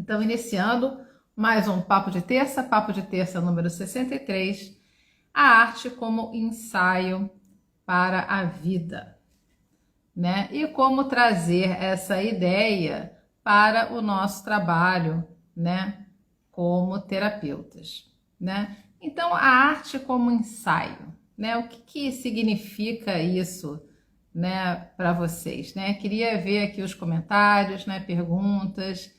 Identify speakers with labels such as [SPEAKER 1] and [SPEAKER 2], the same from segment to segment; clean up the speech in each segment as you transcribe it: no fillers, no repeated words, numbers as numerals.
[SPEAKER 1] Então, iniciando mais um Papo de Terça número 63, a arte como ensaio para a vida, né? E como trazer essa ideia para o nosso trabalho, né? Como terapeutas, né? Então, a arte como ensaio, né? O que significa isso, né? Para vocês, né? Queria ver aqui os comentários, né? Perguntas,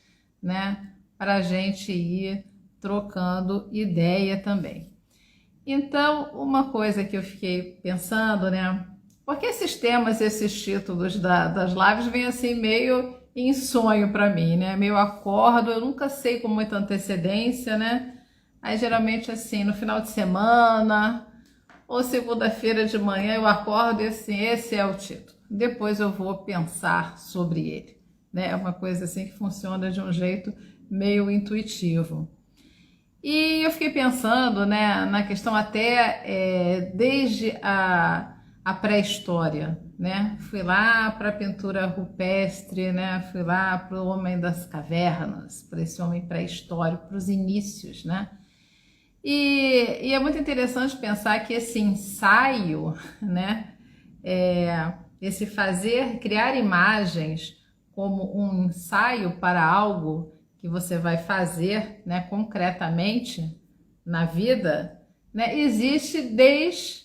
[SPEAKER 1] né? Para a gente ir trocando ideia também. Então, uma coisa que eu fiquei pensando, né? Porque esses temas, esses títulos das lives vêm assim meio em sonho para mim, né? Meio acordo, eu nunca sei com muita antecedência, né? Aí geralmente assim, no final de semana ou segunda-feira de manhã eu acordo e assim, esse é o título. Depois eu vou pensar sobre ele, né? É uma coisa assim que funciona de um jeito meio intuitivo. E eu fiquei pensando, né, na questão até desde a pré-história, né? Fui lá para a pintura rupestre, né? Fui lá para o homem das cavernas, para esse homem pré-histórico, para os inícios, né? E é muito interessante pensar que esse ensaio, né? Esse fazer, criar imagens como um ensaio para algo que você vai fazer, né, concretamente na vida, né, existe desde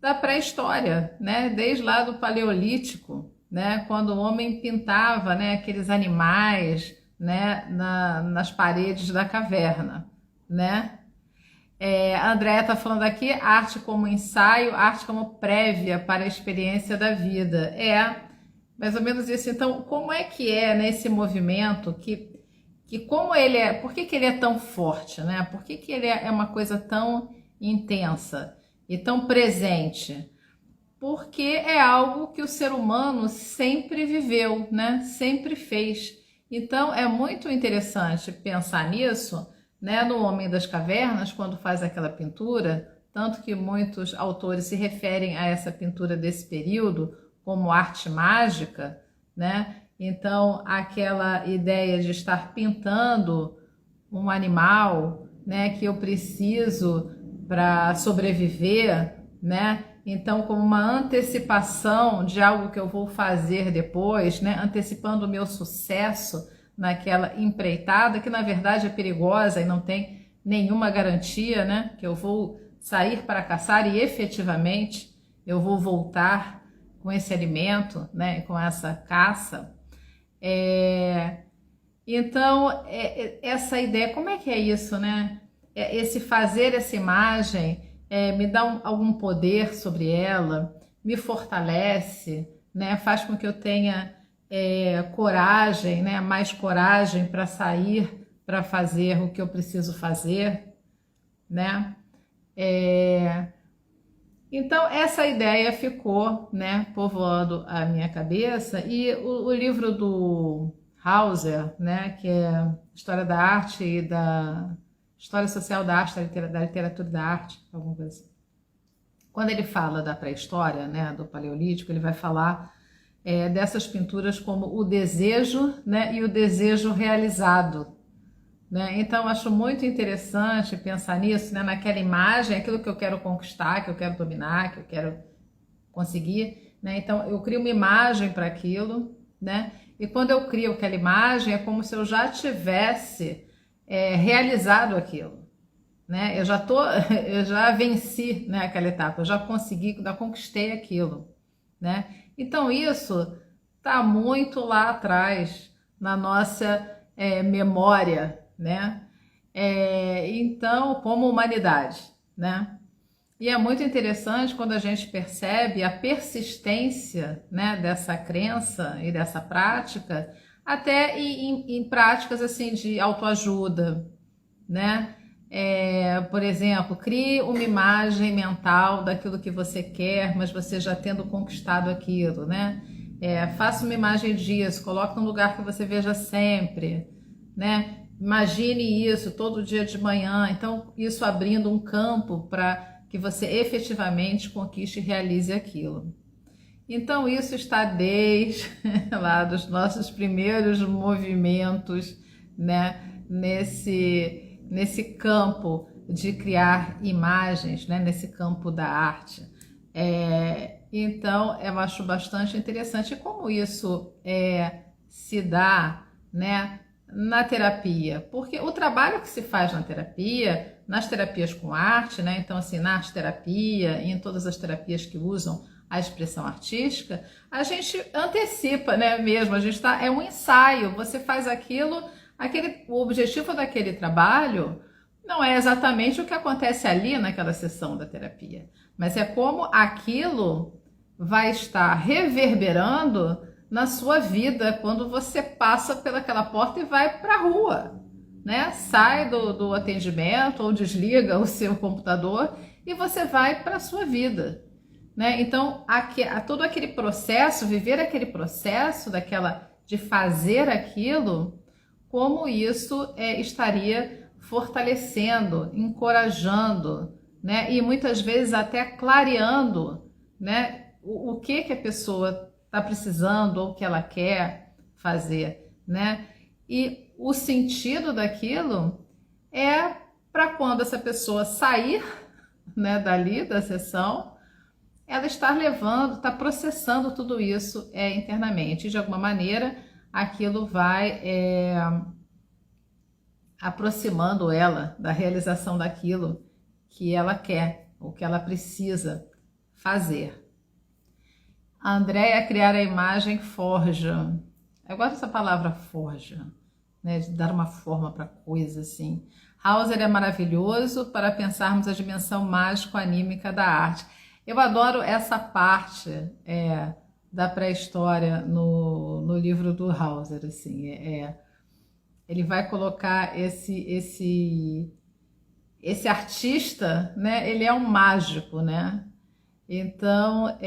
[SPEAKER 1] a pré-história, né, desde lá do Paleolítico, né, quando o homem pintava, né, aqueles animais, né, nas paredes da caverna, né. A Andréa está falando aqui, arte como ensaio, arte como prévia para a experiência da vida. Mais ou menos isso. Então, como é que é, né, esse movimento que como ele é, por que ele é tão forte, né? Por que ele é uma coisa tão intensa e tão presente? Porque é algo que o ser humano sempre viveu, né? Sempre fez. Então, é muito interessante pensar nisso, né? No Homem das Cavernas, quando faz aquela pintura, tanto que muitos autores se referem a essa pintura desse período como arte mágica, né? Então, aquela ideia de estar pintando um animal, né, que eu preciso para sobreviver, né? Então, como uma antecipação de algo que eu vou fazer depois, né, antecipando o meu sucesso naquela empreitada, que na verdade é perigosa e não tem nenhuma garantia, né, que eu vou sair para caçar e efetivamente eu vou voltar com esse alimento, né, com essa caça. Então, essa ideia, como é que é isso, né? Esse fazer essa imagem me dá algum poder sobre ela, me fortalece, né? Faz com que eu tenha coragem, né? Mais coragem para sair, para fazer o que eu preciso fazer, né? Então, essa ideia ficou, né, povoando a minha cabeça, e o livro do Hauser, né, que é História da Arte e da História Social da Arte, da Literatura e da Arte, alguma coisa assim. Quando ele fala da pré-história, né, do Paleolítico, ele vai falar dessas pinturas como o desejo, né, e o desejo realizado, né? Então, eu acho muito interessante pensar nisso, né? Naquela imagem, aquilo que eu quero conquistar, que eu quero dominar, que eu quero conseguir, né? Então, eu crio uma imagem para aquilo, né? E quando eu crio aquela imagem, é como se eu já tivesse realizado aquilo, né? Eu já venci, né, aquela etapa, eu já consegui, já conquistei aquilo, né? Então, isso está muito lá atrás, na nossa memória, né? Então, como humanidade, né? E é muito interessante quando a gente percebe a persistência, né, dessa crença e dessa prática, até em práticas assim de autoajuda, né? Por exemplo, crie uma imagem mental daquilo que você quer, mas você já tendo conquistado aquilo, né? Faça uma imagem disso, coloque num lugar que você veja sempre, né? Imagine isso todo dia de manhã. Então, isso abrindo um campo para que você efetivamente conquiste e realize aquilo. Então, isso está desde lá dos nossos primeiros movimentos, né, nesse campo de criar imagens, né, nesse campo da arte. Então, eu acho bastante interessante como isso se dá, né, na terapia, porque o trabalho que se faz na terapia, nas terapias com arte, né, então assim, na arte terapia e em todas as terapias que usam a expressão artística, a gente antecipa, né, mesmo, a gente é um ensaio, você faz o objetivo daquele trabalho não é exatamente o que acontece ali naquela sessão da terapia, mas é como aquilo vai estar reverberando na sua vida quando você passa pelaquela porta e vai para a rua, né? Sai do atendimento ou desliga o seu computador e você vai para a sua vida, né? Então, todo aquele processo, viver aquele processo de fazer aquilo, como isso estaria fortalecendo, encorajando, né? E muitas vezes até clareando, né? O que a pessoa está precisando ou o que ela quer fazer, né? E o sentido daquilo é para quando essa pessoa sair, né, dali da sessão, ela estar levando, está processando tudo isso internamente. E de alguma maneira, aquilo vai aproximando ela da realização daquilo que ela quer, ou que ela precisa fazer. A Andréia, criar a imagem forja. Eu gosto dessa palavra forja, né? De dar uma forma para coisa assim. Hauser é maravilhoso para pensarmos a dimensão mágico-anímica da arte. Eu adoro essa parte da pré-história no livro do Hauser, assim. Ele vai colocar esse artista, né? Ele é um mágico, né? Então,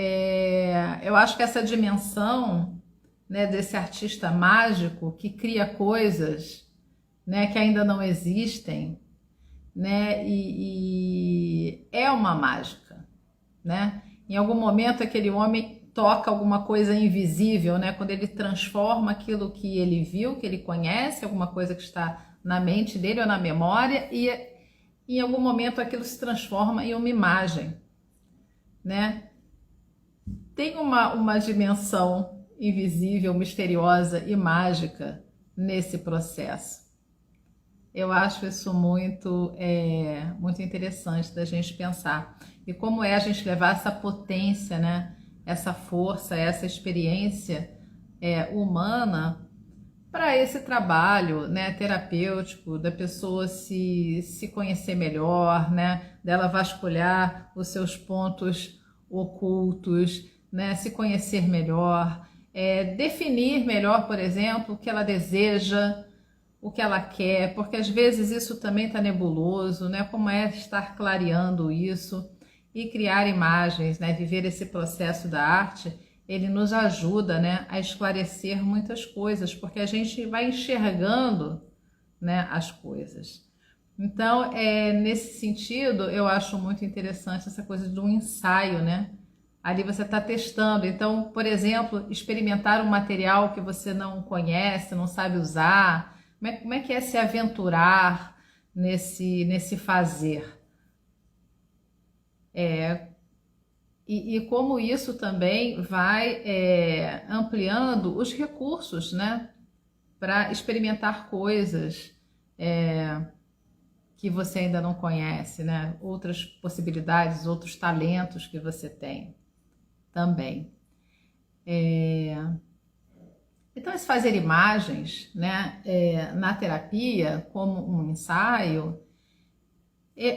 [SPEAKER 1] eu acho que essa dimensão, né, desse artista mágico que cria coisas, né, que ainda não existem, né, e é uma mágica, né? Em algum momento aquele homem toca alguma coisa invisível, né, quando ele transforma aquilo que ele viu, que ele conhece, alguma coisa que está na mente dele ou na memória, e em algum momento aquilo se transforma em uma imagem, né? Tem uma dimensão invisível, misteriosa e mágica nesse processo. Eu acho isso muito interessante da gente pensar. E como a gente levar essa potência, né? Essa força, essa experiência humana para esse trabalho, né, terapêutico, da pessoa se conhecer melhor, né, dela vasculhar os seus pontos ocultos, né, se conhecer melhor, definir melhor, por exemplo, o que ela deseja, o que ela quer, porque às vezes isso também está nebuloso, né, como estar clareando isso e criar imagens, né, viver esse processo da arte. Ele nos ajuda, né, a esclarecer muitas coisas, porque a gente vai enxergando, né, as coisas. Então, nesse sentido, eu acho muito interessante essa coisa do ensaio, né? Ali você está testando. Então, por exemplo, experimentar um material que você não conhece, não sabe usar. Como é que é se aventurar nesse fazer? E como isso também vai ampliando os recursos, né, para experimentar coisas que você ainda não conhece, né, outras possibilidades, outros talentos que você tem também. Então, esse fazer imagens, né, na terapia, como um ensaio,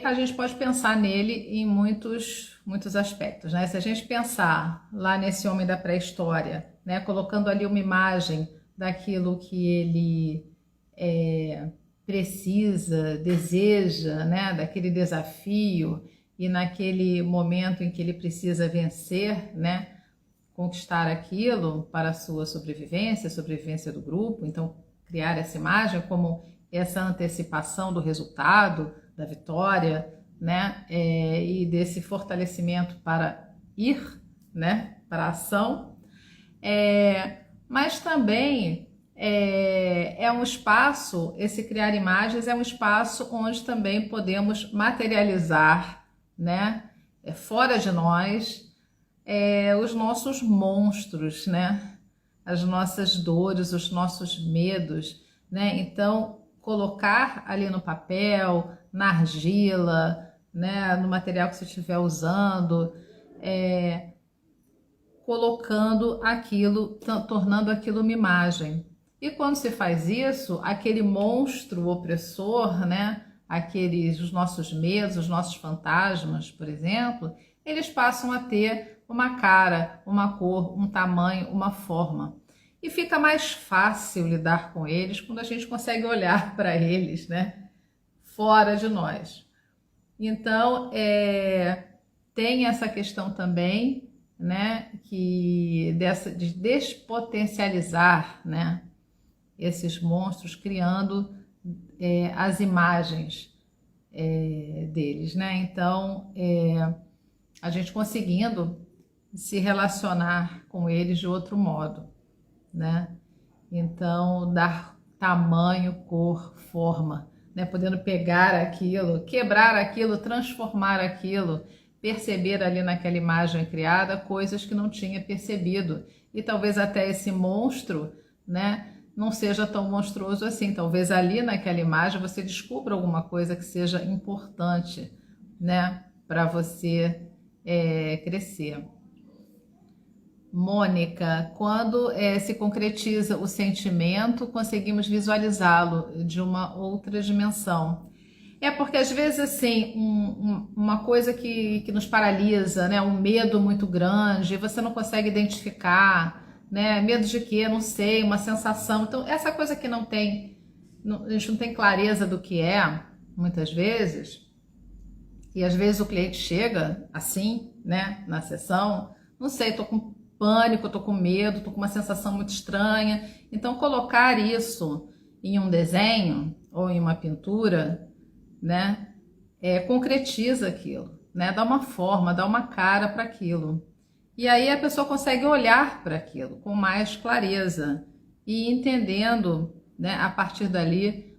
[SPEAKER 1] a gente pode pensar nele em muitos aspectos, né? Se a gente pensar lá nesse homem da pré-história, né, colocando ali uma imagem daquilo que ele precisa, deseja, né, daquele desafio, e naquele momento em que ele precisa vencer, né, conquistar aquilo para a sua sobrevivência, a sobrevivência do grupo, então criar essa imagem como essa antecipação do resultado, da vitória, né, e desse fortalecimento para ir, né, para a ação, mas também é um espaço, esse criar imagens é um espaço onde também podemos materializar, né, fora de nós, os nossos monstros, né, as nossas dores, os nossos medos, né, então colocar ali no papel, na argila, né, no material que você estiver usando, colocando aquilo, tornando aquilo uma imagem. E quando se faz isso, aquele monstro opressor, né, os nossos medos, os nossos fantasmas, por exemplo, eles passam a ter uma cara, uma cor, um tamanho, uma forma. E fica mais fácil lidar com eles quando a gente consegue olhar para eles, né, fora de nós. Então, tem essa questão também, né, de despotencializar, né, esses monstros, criando as imagens deles, né? Então, a gente conseguindo se relacionar com eles de outro modo, né? Então, dar tamanho, cor, forma, né? Podendo pegar aquilo, quebrar aquilo, transformar aquilo, perceber ali naquela imagem criada coisas que não tinha percebido. E talvez até esse monstro, né, não seja tão monstruoso assim. Talvez ali naquela imagem você descubra alguma coisa que seja importante, né, para você crescer. Mônica, quando se concretiza o sentimento, conseguimos visualizá-lo de uma outra dimensão. Porque às vezes assim, uma coisa que nos paralisa, né, um medo muito grande, você não consegue identificar, né, medo de quê? Não sei, uma sensação. Então, essa coisa que a gente não tem clareza do que muitas vezes, e às vezes o cliente chega assim, né, na sessão, não sei, tô com pânico, tô com medo, tô com uma sensação muito estranha. Então, colocar isso em um desenho ou em uma pintura, né, concretiza aquilo, né, dá uma forma, dá uma cara para aquilo. E aí a pessoa consegue olhar para aquilo com mais clareza e entendendo, né, a partir dali,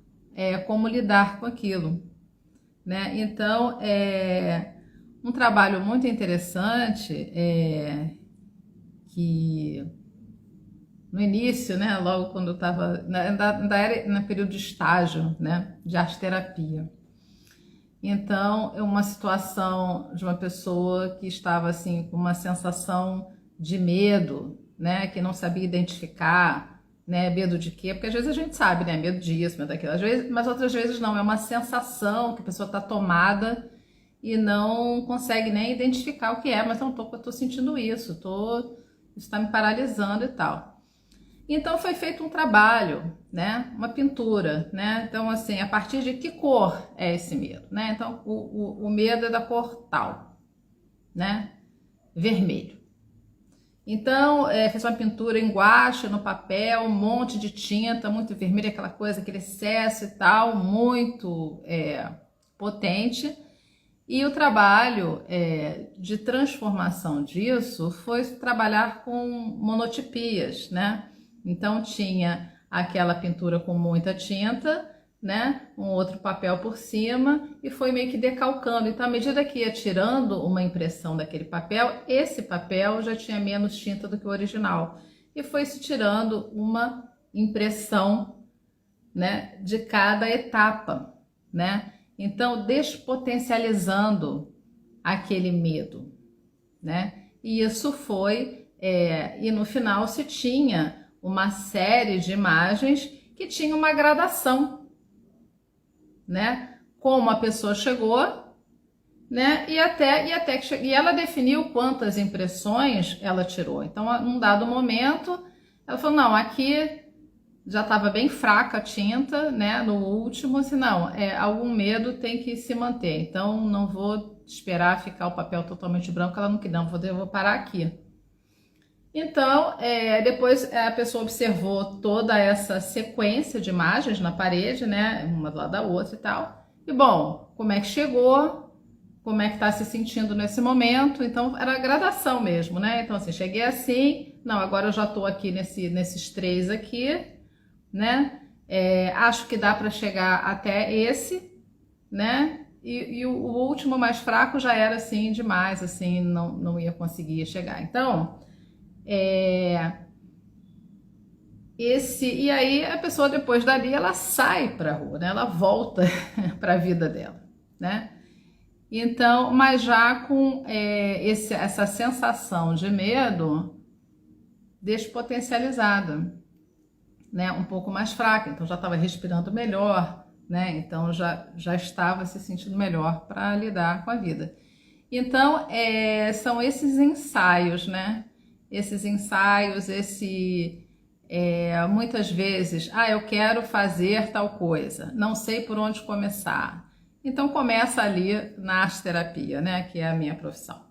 [SPEAKER 1] como lidar com aquilo, né? Então, um trabalho muito interessante que no início, né, logo quando eu estava, ainda era no período de estágio, né, de arte terapia. Então, é uma situação de uma pessoa que estava assim com uma sensação de medo, né, que não sabia identificar, né, medo de quê? Porque às vezes a gente sabe, né, medo disso, medo daquilo, às vezes, mas outras vezes não, é uma sensação que a pessoa está tomada e não consegue nem identificar o que mas eu tô sentindo isso, isso está me paralisando e tal. Então foi feito um trabalho, né, uma pintura, né, então assim, a partir de que cor é esse medo, né, então o medo é da cor tal, né, vermelho. Então fez uma pintura em guache, no papel, um monte de tinta, muito vermelha, aquela coisa, aquele excesso e tal, muito potente. E o trabalho de transformação disso foi trabalhar com monotipias, né? Então tinha aquela pintura com muita tinta, né? Um outro papel por cima e foi meio que decalcando. Então, à medida que ia tirando uma impressão daquele papel, esse papel já tinha menos tinta do que o original. E foi se tirando uma impressão, né, de cada etapa, né? Então, despotencializando aquele medo, né? E isso foi, e no final se tinha uma série de imagens que tinha uma gradação, né? Como a pessoa chegou, né? E ela definiu quantas impressões ela tirou. Então, num dado momento, ela falou: não, aqui já estava bem fraca a tinta, né? No último, assim, não, algum medo tem que se manter. Então, não vou esperar ficar o papel totalmente branco, ela não quer, não, eu vou parar aqui. Então, depois a pessoa observou toda essa sequência de imagens na parede, né? Uma do lado da outra e tal. E, bom, como é que chegou? Como é que tá se sentindo nesse momento? Então, era gradação mesmo, né? Então, assim, cheguei assim, não, agora eu já tô aqui nesses três aqui. né? Acho que dá para chegar até esse, né? E o último mais fraco já era assim demais, assim, não ia conseguir chegar. Então, e aí a pessoa depois dali ela sai para a rua, né? Ela volta para a vida dela, né? Então, mas já com essa sensação de medo despotencializada, né? Um pouco mais fraca, então já estava respirando melhor, né? Então já estava se sentindo melhor para lidar com a vida. Então, são esses ensaios, né? Esses ensaios, muitas vezes, eu quero fazer tal coisa, não sei por onde começar. Então, começa ali na arte terapia, né? Que é a minha profissão.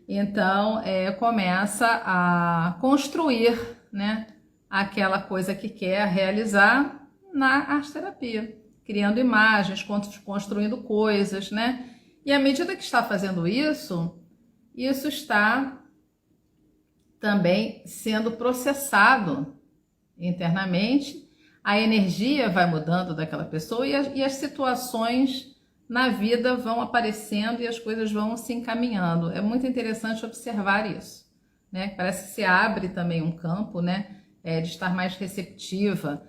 [SPEAKER 1] Então, começa a construir, né? Aquela coisa que quer realizar na arte terapia, criando imagens, construindo coisas, né? E à medida que está fazendo isso está também sendo processado internamente, a energia vai mudando daquela pessoa e as situações na vida vão aparecendo e as coisas vão se encaminhando. É muito interessante observar isso, né? Parece que se abre também um campo, né? De estar mais receptiva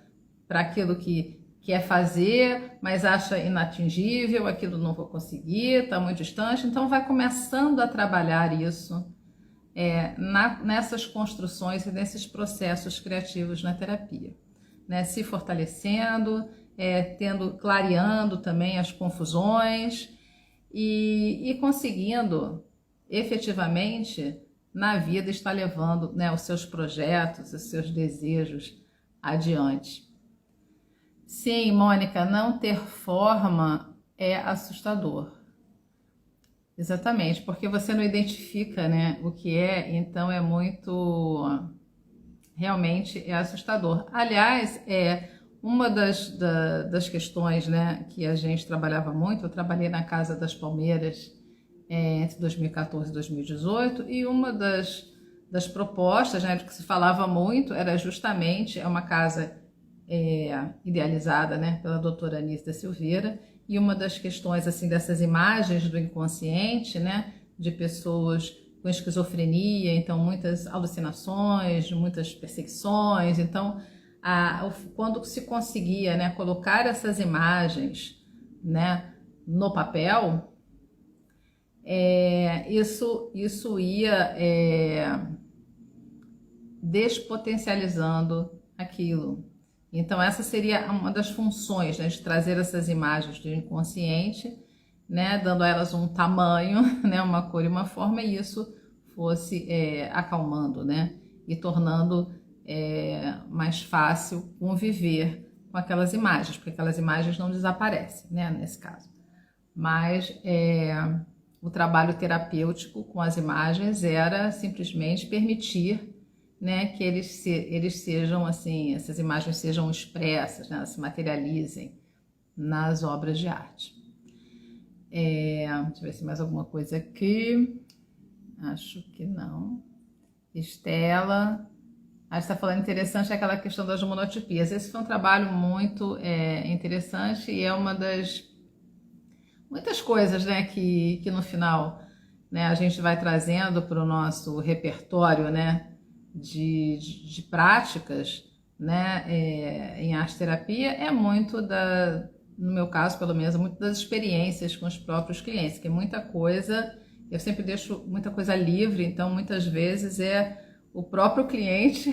[SPEAKER 1] para aquilo que quer fazer, mas acha inatingível, aquilo não vou conseguir, está muito distante. Então vai começando a trabalhar isso nessas construções e nesses processos criativos na terapia, né? Se fortalecendo, clareando também as confusões e conseguindo efetivamente na vida estar levando, né, os seus projetos, os seus desejos adiante. Sim, Mônica, não ter forma é assustador. Exatamente, porque você não identifica, né, o que é, então realmente é assustador. Aliás, uma das questões, né, que a gente trabalhava muito, eu trabalhei na Casa das Palmeiras entre 2014 e 2018, e uma das propostas, né, de que se falava muito, era justamente, uma casa idealizada, né, pela doutora Anísia da Silveira, e uma das questões assim dessas imagens do inconsciente, né, de pessoas com esquizofrenia, então muitas alucinações, muitas perseguições, então quando se conseguia, né, colocar essas imagens, né, no papel, isso ia despotencializando aquilo. Então essa seria uma das funções, né, de trazer essas imagens do inconsciente, né, dando a elas um tamanho, né, uma cor e uma forma, e isso fosse acalmando, né, e tornando mais fácil conviver com aquelas imagens, porque aquelas imagens não desaparecem, né, nesse caso. Mas o trabalho terapêutico com as imagens era simplesmente permitir, né, que eles sejam assim, essas imagens sejam expressas, né, se materializem nas obras de arte. Deixa eu ver se mais alguma coisa aqui. Acho que não. Estela, a gente está falando interessante aquela questão das monotipias. Esse foi um trabalho muito interessante e é uma das muitas coisas, né, que no final, né, a gente vai trazendo para o nosso repertório, né, de práticas, né, em arte terapia, muito no meu caso pelo menos, muito das experiências com os próprios clientes, que muita coisa, eu sempre deixo muita coisa livre, então muitas vezes é o próprio cliente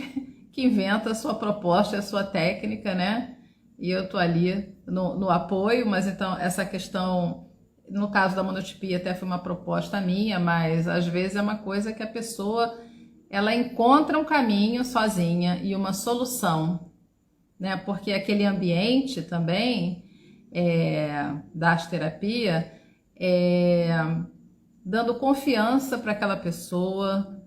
[SPEAKER 1] que inventa a sua proposta, a sua técnica, né, e eu tô ali no apoio, mas então essa questão, no caso da monotipia até foi uma proposta minha, mas às vezes é uma coisa que a pessoa ela encontra um caminho sozinha e uma solução, né? Porque aquele ambiente também da arte terapia dando confiança para aquela pessoa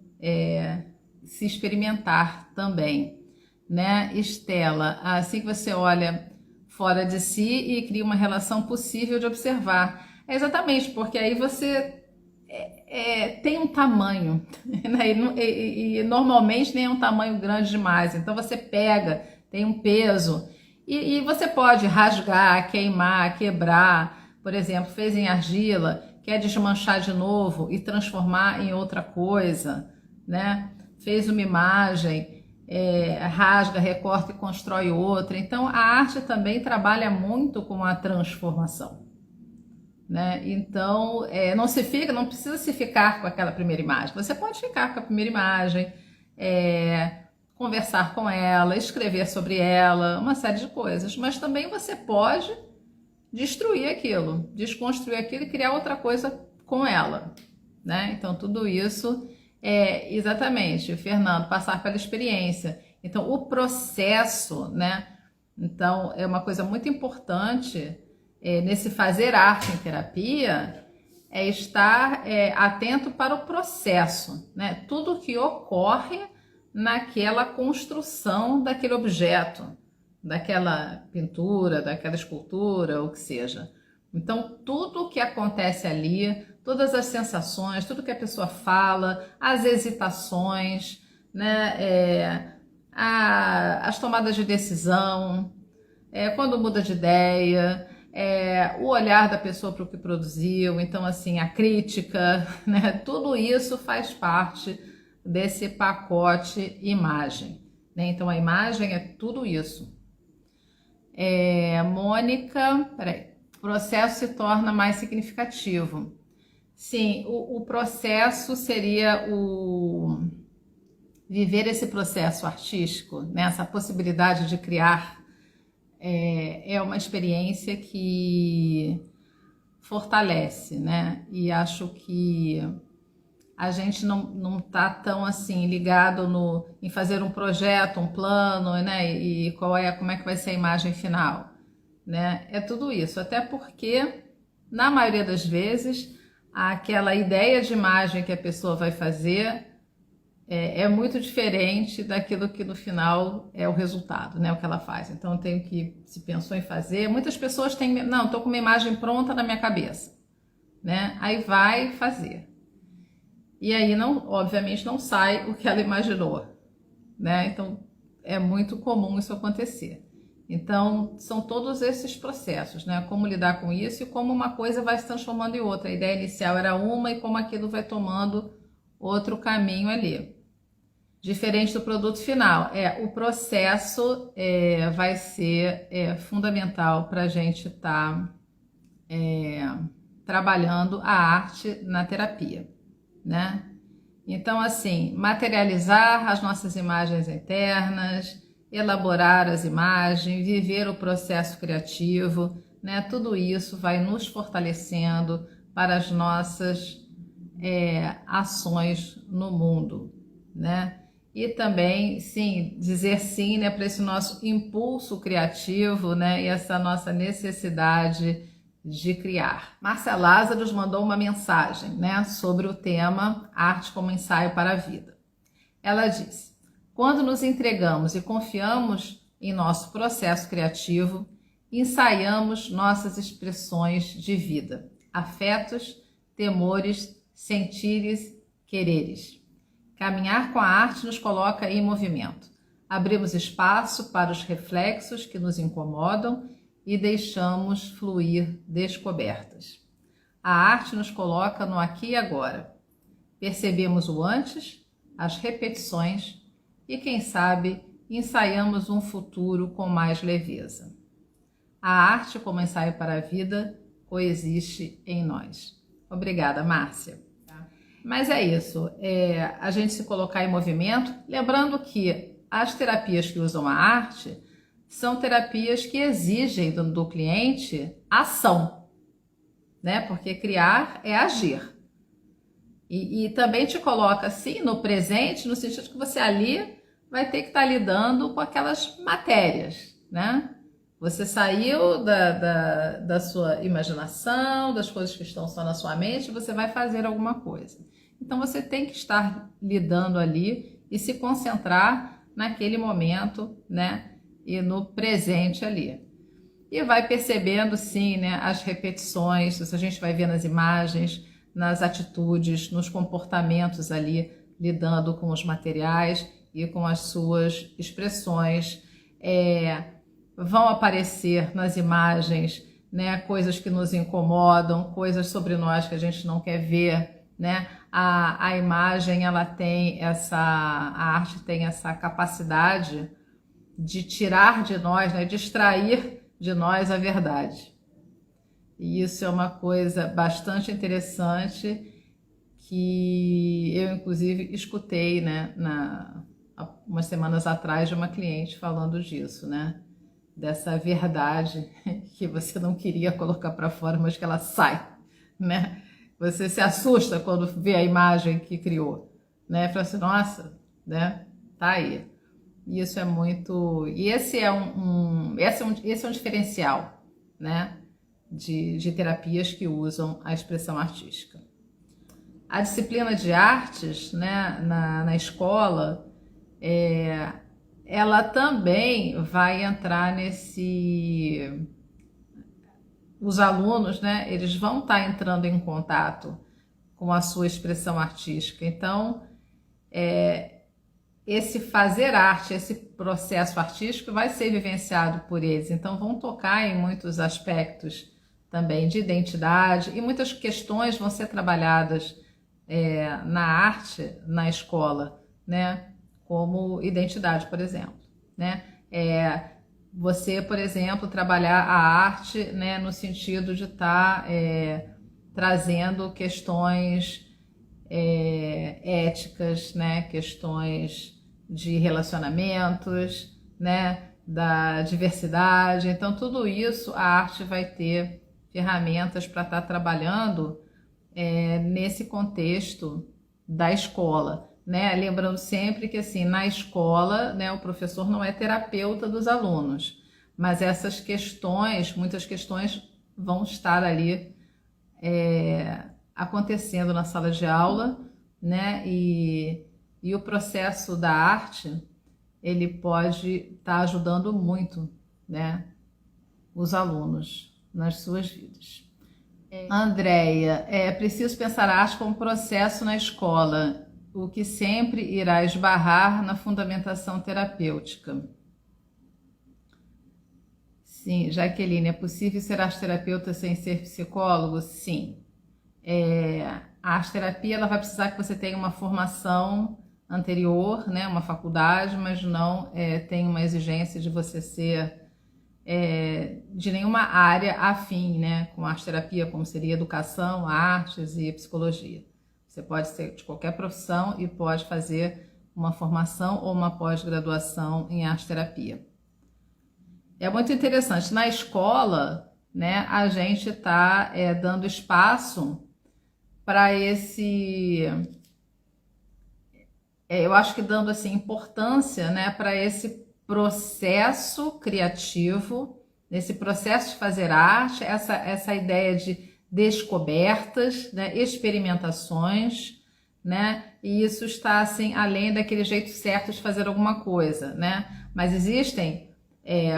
[SPEAKER 1] se experimentar também, né? Estela, assim que você olha fora de si e cria uma relação possível de observar. Exatamente, porque aí você tem um tamanho, né? E normalmente nem é um tamanho grande demais, então você pega, tem um peso. E você pode rasgar, queimar, quebrar, por exemplo, fez em argila, quer desmanchar de novo e transformar em outra coisa, né? Fez uma imagem, rasga, recorta e constrói outra. Então, a arte também trabalha muito com a transformação, né? Então, não precisa se ficar com aquela primeira imagem. Você pode ficar com a primeira imagem, conversar com ela, escrever sobre ela, uma série de coisas. Mas também você pode destruir aquilo, desconstruir aquilo e criar outra coisa com ela, né? Então, tudo isso é exatamente, Fernando, passar pela experiência. Então, o processo, né? Então, é uma coisa muito importante nesse fazer arte em terapia, é estar atento para o processo, né? Tudo que ocorre naquela construção daquele objeto, daquela pintura, daquela escultura, o que seja. Então, tudo o que acontece ali, todas as sensações, tudo que a pessoa fala, as hesitações, né? As tomadas de decisão, quando muda de ideia, o olhar da pessoa para o que produziu, então assim, a crítica, né? Tudo isso faz parte desse pacote imagem, né? Então a imagem é tudo isso. Mônica, o processo se torna mais significativo. Sim, o processo seria viver esse processo artístico, né? Essa possibilidade de criar é uma experiência que fortalece, né? E acho que a gente não tá tão assim ligado em fazer um projeto, um plano, né? E como é que vai ser a imagem final, né? É tudo isso, até porque na maioria das vezes aquela ideia de imagem que a pessoa vai fazer é muito diferente daquilo que no final é o resultado, né? O que ela faz. Então, eu tenho que, se pensou em fazer, muitas pessoas têm, não, estou com uma imagem pronta na minha cabeça, né? Aí vai fazer. E aí, obviamente, não sai o que ela imaginou, né? Então, é muito comum isso acontecer. Então, são todos esses processos, né? Como lidar com isso e como uma coisa vai se transformando em outra. A ideia inicial era uma e como aquilo vai tomando outro caminho ali. Diferente do produto final. O processo vai ser fundamental para a gente estar trabalhando a arte na terapia, né? Então, assim, materializar as nossas imagens internas, elaborar as imagens, viver o processo criativo, né? Tudo isso vai nos fortalecendo para as nossas ações no mundo, né? E também, sim, dizer sim, né, para esse nosso impulso criativo, né, e essa nossa necessidade de criar. Márcia Lázaro nos mandou uma mensagem, né, sobre o tema Arte como Ensaio para a Vida. Ela diz: quando nos entregamos e confiamos em nosso processo criativo, ensaiamos nossas expressões de vida, afetos, temores, sentires, quereres. Caminhar com a arte nos coloca em movimento. Abrimos espaço para os reflexos que nos incomodam e deixamos fluir descobertas. A arte nos coloca no aqui e agora. Percebemos o antes, as repetições e, quem sabe, ensaiamos um futuro com mais leveza. A arte como ensaio para a vida coexiste em nós. Obrigada, Márcia. Mas é isso, a gente se colocar em movimento, lembrando que as terapias que usam a arte são terapias que exigem do cliente ação, né? Porque criar é agir. E também te coloca assim no presente, no sentido que você ali vai ter que estar lidando com aquelas matérias, né? Você saiu da sua imaginação, das coisas que estão só na sua mente, você vai fazer alguma coisa. Então você tem que estar lidando ali e se concentrar naquele momento, né? E no presente ali. E vai percebendo, sim, né, as repetições, isso a gente vai ver nas imagens, nas atitudes, nos comportamentos ali, lidando com os materiais e com as suas expressões. vão aparecer nas imagens, né, coisas que nos incomodam, coisas sobre nós que a gente não quer ver, né? A imagem, ela tem a arte tem essa capacidade de tirar de nós, né, de extrair de nós a verdade. E isso é uma coisa bastante interessante que eu, inclusive, escutei, né, umas semanas atrás de uma cliente falando disso, né? Dessa verdade que você não queria colocar para fora, mas que ela sai, né? Você se assusta quando vê a imagem que criou, né? Fala assim, nossa, né? Tá aí. Isso é muito... E esse é esse é um diferencial, né? De terapias que usam a expressão artística. A disciplina de artes, né, na escola, ela também vai entrar nesse... Os alunos, né, eles vão estar entrando em contato com a sua expressão artística. Então, esse fazer arte, esse processo artístico vai ser vivenciado por eles. Então, vão tocar em muitos aspectos também de identidade e muitas questões vão ser trabalhadas na arte, na escola, né? Como identidade, por exemplo, né? Você, por exemplo, trabalhar a arte, né, no sentido de estar trazendo questões éticas, né, questões de relacionamentos, né, da diversidade. Então, tudo isso a arte vai ter ferramentas para estar trabalhando nesse contexto da escola, né? Lembrando sempre que assim, na escola, né, o professor não é terapeuta dos alunos, mas essas questões, muitas questões vão estar ali acontecendo na sala de aula, né? E o processo da arte, ele pode estar ajudando muito, né, os alunos nas suas vidas. Andréia, é preciso pensar a arte como processo na escola, o que sempre irá esbarrar na fundamentação terapêutica. Sim, Jaqueline, é possível ser arte-terapeuta sem ser psicólogo? Sim. A arte-terapia ela vai precisar que você tenha uma formação anterior, né, uma faculdade, mas não tem uma exigência de você ser de nenhuma área afim, né, com arte-terapia, como seria educação, artes e psicologia. Você pode ser de qualquer profissão e pode fazer uma formação ou uma pós-graduação em arte-terapia. É muito interessante. Na escola, né, a gente está dando espaço para esse... eu acho que dando assim, importância, né, para esse processo criativo, nesse processo de fazer arte, essa ideia de descobertas, né, experimentações, né, e isso está assim além daquele jeito certo de fazer alguma coisa, né, mas existem,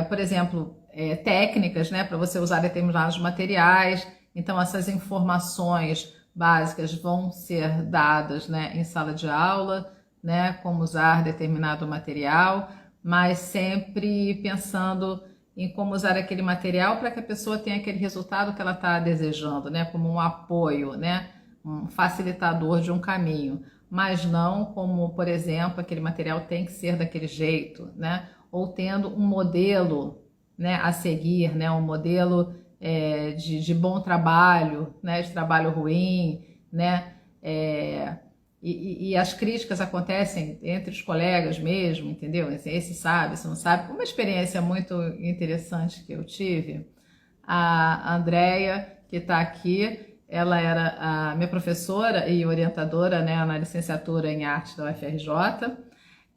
[SPEAKER 1] por exemplo, técnicas, né, para você usar determinados materiais. Então essas informações básicas vão ser dadas, né, em sala de aula, né, como usar determinado material, mas sempre pensando em como usar aquele material para que a pessoa tenha aquele resultado que ela está desejando, né, como um apoio, né, um facilitador de um caminho, mas não como, por exemplo, aquele material tem que ser daquele jeito, né, ou tendo um modelo, né, a seguir, né, um modelo de bom trabalho, né, de trabalho ruim, né, e as críticas acontecem entre os colegas mesmo, entendeu? Esse sabe, esse não sabe. Uma experiência muito interessante que eu tive, a Andréia, que está aqui, ela era a minha professora e orientadora, né, na licenciatura em arte da UFRJ,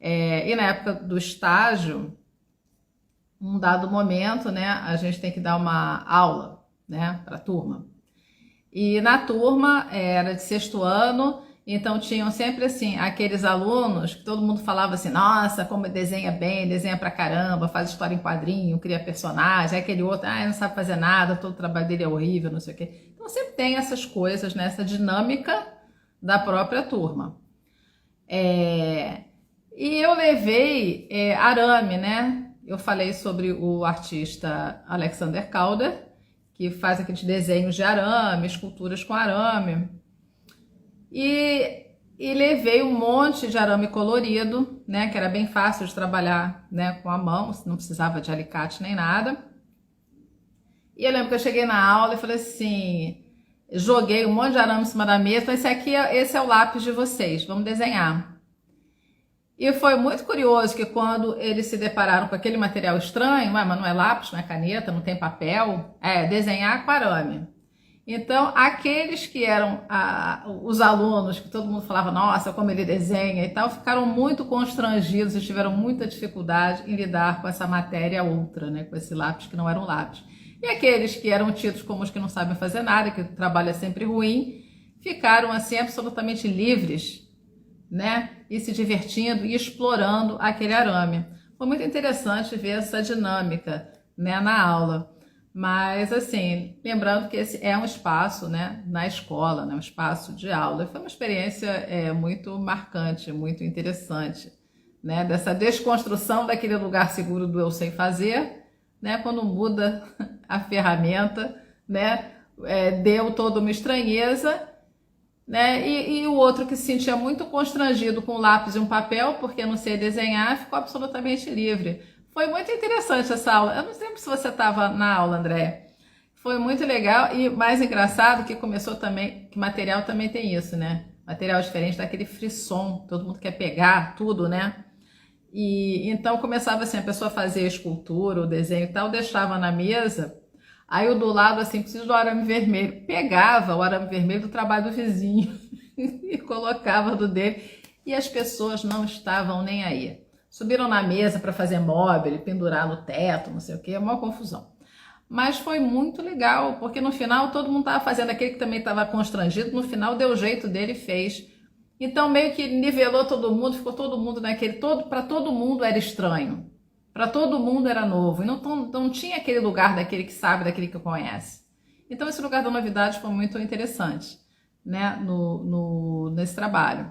[SPEAKER 1] e na época do estágio, um dado momento, né, a gente tem que dar uma aula, né, para a turma. E na turma era de sexto ano, então tinham sempre assim, aqueles alunos que todo mundo falava assim, nossa, como desenha bem, desenha pra caramba, faz história em quadrinho, cria personagem, aí aquele outro, não sabe fazer nada, todo o trabalho dele é horrível, não sei o quê. Então sempre tem essas coisas, né, essa dinâmica da própria turma. E eu levei arame, né? eu falei sobre o artista Alexander Calder, que faz aqueles desenhos de arame, esculturas com arame. E levei um monte de arame colorido, né, que era bem fácil de trabalhar, né, com a mão, não precisava de alicate nem nada. E eu lembro que eu cheguei na aula e falei assim, joguei um monte de arame em cima da mesa, falei, esse é o lápis de vocês, vamos desenhar. E foi muito curioso que quando eles se depararam com aquele material estranho, mas não é lápis, não é caneta, não tem papel, é desenhar com arame. Então, aqueles que eram os alunos, que todo mundo falava, nossa, como ele desenha e tal, ficaram muito constrangidos e tiveram muita dificuldade em lidar com essa matéria outra, né, com esse lápis que não era um lápis. E aqueles que eram tidos como os que não sabem fazer nada, que o trabalho é sempre ruim, ficaram assim absolutamente livres, né, e se divertindo e explorando aquele arame. Foi muito interessante ver essa dinâmica, né, na aula. Mas assim, lembrando que esse é um espaço, né, na escola, né, um espaço de aula. Foi uma experiência muito marcante, muito interessante, né, dessa desconstrução daquele lugar seguro do eu sei fazer, né, quando muda a ferramenta, né, deu toda uma estranheza, né? E o outro que se sentia muito constrangido com um lápis e um papel, porque não sei desenhar, ficou absolutamente livre. Foi muito interessante essa aula. Eu não lembro se você estava na aula, André. Foi muito legal e mais engraçado que começou também, que material também tem isso, né? Material diferente daquele frisson, todo mundo quer pegar tudo, né? E então começava assim, a pessoa fazia a escultura, o desenho e tal, deixava na mesa. Aí eu do lado, assim, preciso do arame vermelho. Pegava o arame vermelho do trabalho do vizinho e colocava do dele. E as pessoas não estavam nem aí. Subiram na mesa para fazer móvel, pendurar no teto, não sei o que, é uma confusão. Mas foi muito legal, porque no final todo mundo estava fazendo, aquele que também estava constrangido, no final deu o jeito dele e fez. Então meio que nivelou todo mundo, ficou todo mundo naquele, para todo mundo era estranho. Para todo mundo era novo, e não tinha aquele lugar daquele que sabe, daquele que conhece. Então esse lugar da novidade foi muito interessante, né, nesse trabalho.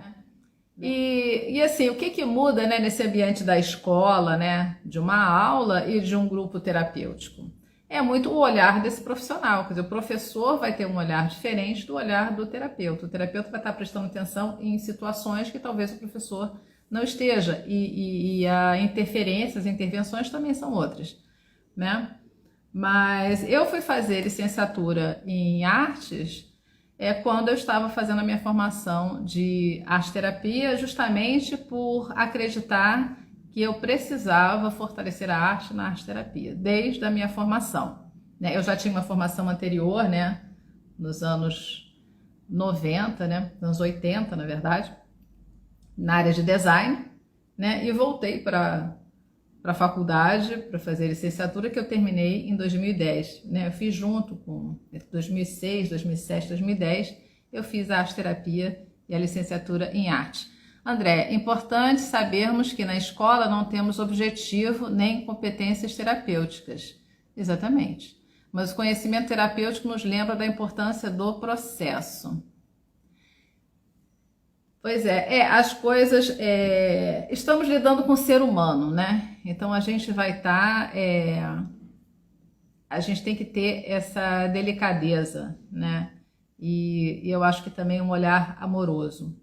[SPEAKER 1] E assim, o que muda, né, nesse ambiente da escola, né, de uma aula e de um grupo terapêutico? É muito o olhar desse profissional, quer dizer, o professor vai ter um olhar diferente do olhar do terapeuta. O terapeuta vai estar prestando atenção em situações que talvez o professor não esteja, e a interferência, as intervenções também são outras, né? Mas eu fui fazer licenciatura em artes quando eu estava fazendo a minha formação de arte-terapia, justamente por acreditar que eu precisava fortalecer a arte na arte-terapia, desde a minha formação, né? Eu já tinha uma formação anterior, né, nos anos 90, né, nos anos 80, na verdade, na área de design, né? E voltei para a faculdade para fazer licenciatura, que eu terminei em 2010, né? Eu fiz junto com 2006, 2007, 2010, eu fiz a arte-terapia e a licenciatura em arte. André, é importante sabermos que na escola não temos objetivo nem competências terapêuticas. Exatamente. Mas o conhecimento terapêutico nos lembra da importância do processo. Pois as coisas, estamos lidando com o ser humano, né? Então a gente vai estar, a gente tem que ter essa delicadeza, né? E eu acho que também um olhar amoroso,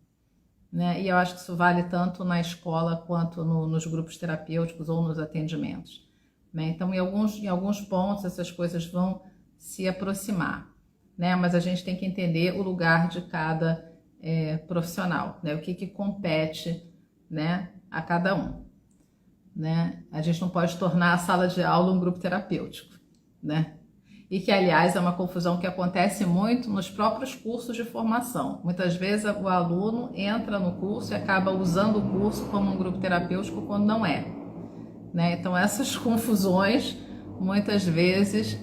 [SPEAKER 1] né? E eu acho que isso vale tanto na escola quanto nos grupos terapêuticos ou nos atendimentos, né? Então em alguns pontos essas coisas vão se aproximar, né? Mas a gente tem que entender o lugar de cada profissional, né? O que compete, né, a cada um, né? A gente não pode tornar a sala de aula um grupo terapêutico, né? E que, aliás, é uma confusão que acontece muito nos próprios cursos de formação. Muitas vezes o aluno entra no curso e acaba usando o curso como um grupo terapêutico quando não é, né? Então essas confusões muitas vezes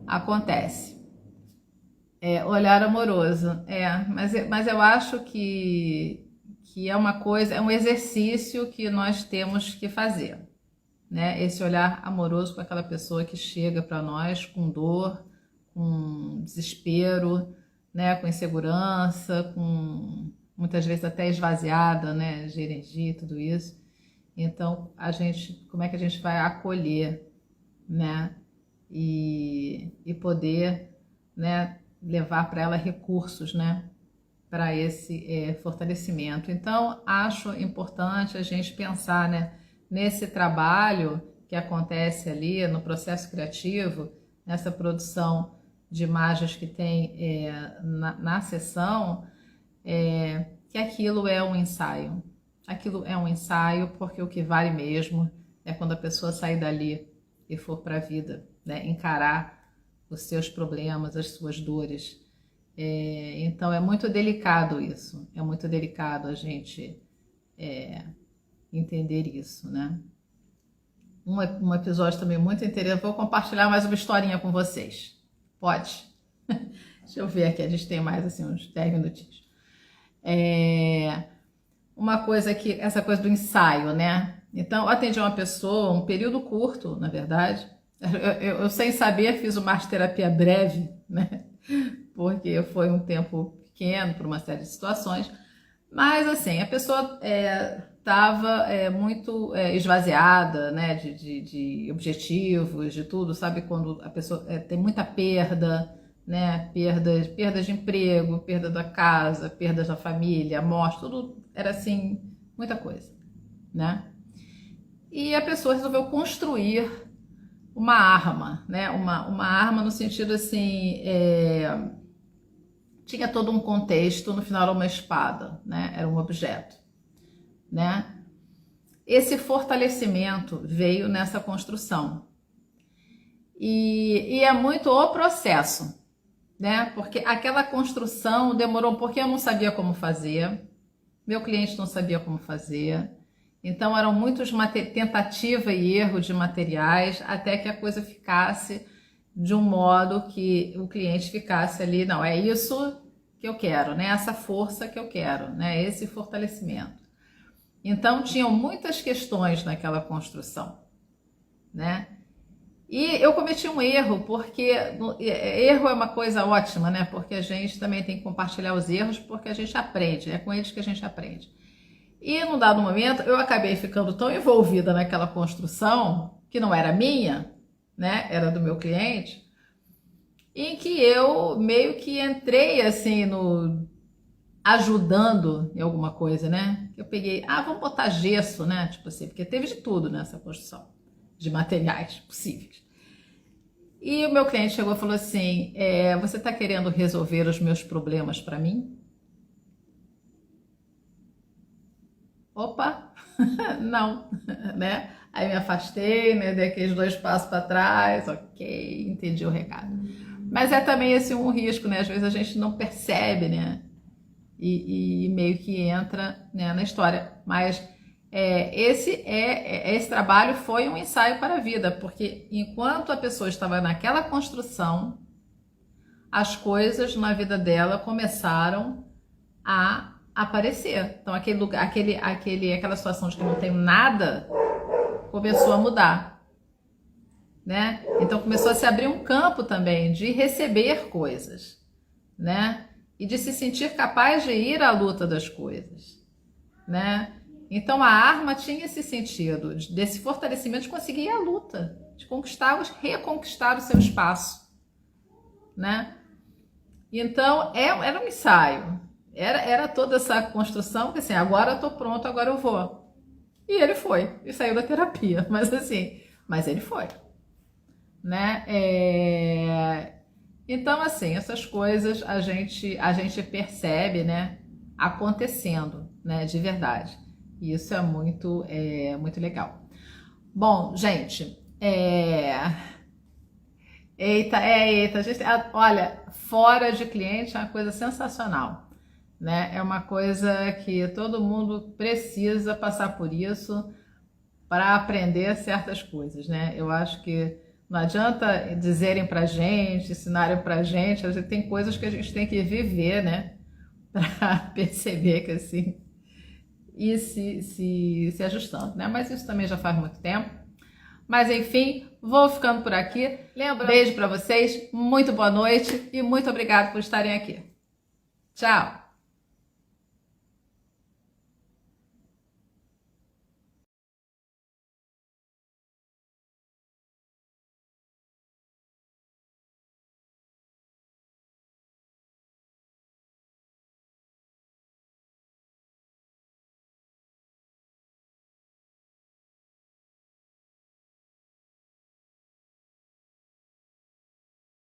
[SPEAKER 1] acontecem. Olhar amoroso, mas eu acho que é uma coisa, é um exercício que nós temos que fazer, né? Esse olhar amoroso com aquela pessoa que chega para nós com dor, com desespero, né? Com insegurança, com muitas vezes até esvaziada, né? De energia e tudo isso. Então, como é que a gente vai acolher, né? E poder, né, levar para ela recursos, né, para esse fortalecimento. Então, acho importante a gente pensar, né, nesse trabalho que acontece ali no processo criativo, nessa produção de imagens que tem na sessão, que aquilo é um ensaio. Aquilo é um ensaio, porque o que vale mesmo é quando a pessoa sair dali e for para a vida, né? Encarar os seus problemas, as suas dores. Então é muito delicado isso, é muito delicado a gente entender isso, né? Um episódio também muito interessante, vou compartilhar mais uma historinha com vocês. Pode? Deixa eu ver aqui, a gente tem mais assim uns 10 minutinhos. Uma coisa essa coisa do ensaio, né? Então, eu atendi uma pessoa, um período curto, na verdade. Eu sem saber, fiz uma arte-terapia breve, né? Porque foi um tempo pequeno para uma série de situações. Mas, assim, a pessoa estava muito esvaziada, né? De objetivos, de tudo. Sabe quando a pessoa tem muita perda, né? Perdas de emprego, perda da casa, perdas da família, morte, tudo era assim, muita coisa, né? E a pessoa resolveu construir uma arma, né? Uma arma no sentido assim, tinha todo um contexto, no final era uma espada, né? Era um objeto, né? Esse fortalecimento veio nessa construção. E é muito o processo, né? Porque aquela construção demorou porque eu não sabia como fazer, meu cliente não sabia como fazer, então eram muitos tentativa e erro de materiais até que a coisa ficasse de um modo que o cliente ficasse ali, não, é isso que eu quero, né? Essa força que eu quero, né? Esse fortalecimento. Então tinham muitas questões naquela construção, né? E eu cometi um erro, porque erro é uma coisa ótima, né? Porque a gente também tem que compartilhar os erros, porque a gente aprende, é com eles que a gente aprende. E num dado momento, eu acabei ficando tão envolvida naquela construção, que não era minha, né? Era do meu cliente, em que eu meio que entrei assim ajudando em alguma coisa, né? Eu peguei, vamos botar gesso, né? Tipo assim, porque teve de tudo nessa construção, de materiais possíveis. E o meu cliente chegou e falou assim, você está querendo resolver os meus problemas para mim? Opa, não, né? Aí me afastei, né? Dei aqueles 2 passos para trás, ok, entendi o recado. Mas é também esse um risco, né? Às vezes a gente não percebe, né? E meio que entra, né, na história. Mas esse trabalho foi um ensaio para a vida, porque enquanto a pessoa estava naquela construção, as coisas na vida dela começaram a aparecer. Então aquele lugar, aquela situação de que não tem nada, começou a mudar, né? Então começou a se abrir um campo também de receber coisas, né? E de se sentir capaz de ir à luta das coisas, né? Então a arma tinha esse sentido, desse fortalecimento de conseguir ir à luta, de reconquistar o seu espaço, né? Então era um ensaio, era toda essa construção que assim, agora eu tô pronto, agora eu vou. E ele foi, e saiu da terapia, mas ele foi, né? Então, assim, essas coisas a gente percebe, né, acontecendo, né, de verdade. E isso é muito legal. Bom, gente, eita, gente, olha, fora de cliente é uma coisa sensacional, né? É uma coisa que todo mundo precisa passar por isso para aprender certas coisas, né? Eu acho que não adianta dizerem pra gente, ensinarem pra gente, a gente tem coisas que a gente tem que viver, né? Para perceber que assim, e se ajustando, né? Mas isso também já faz muito tempo. Mas enfim, vou ficando por aqui. Beijo para vocês, muito boa noite e muito obrigado por estarem aqui. Tchau!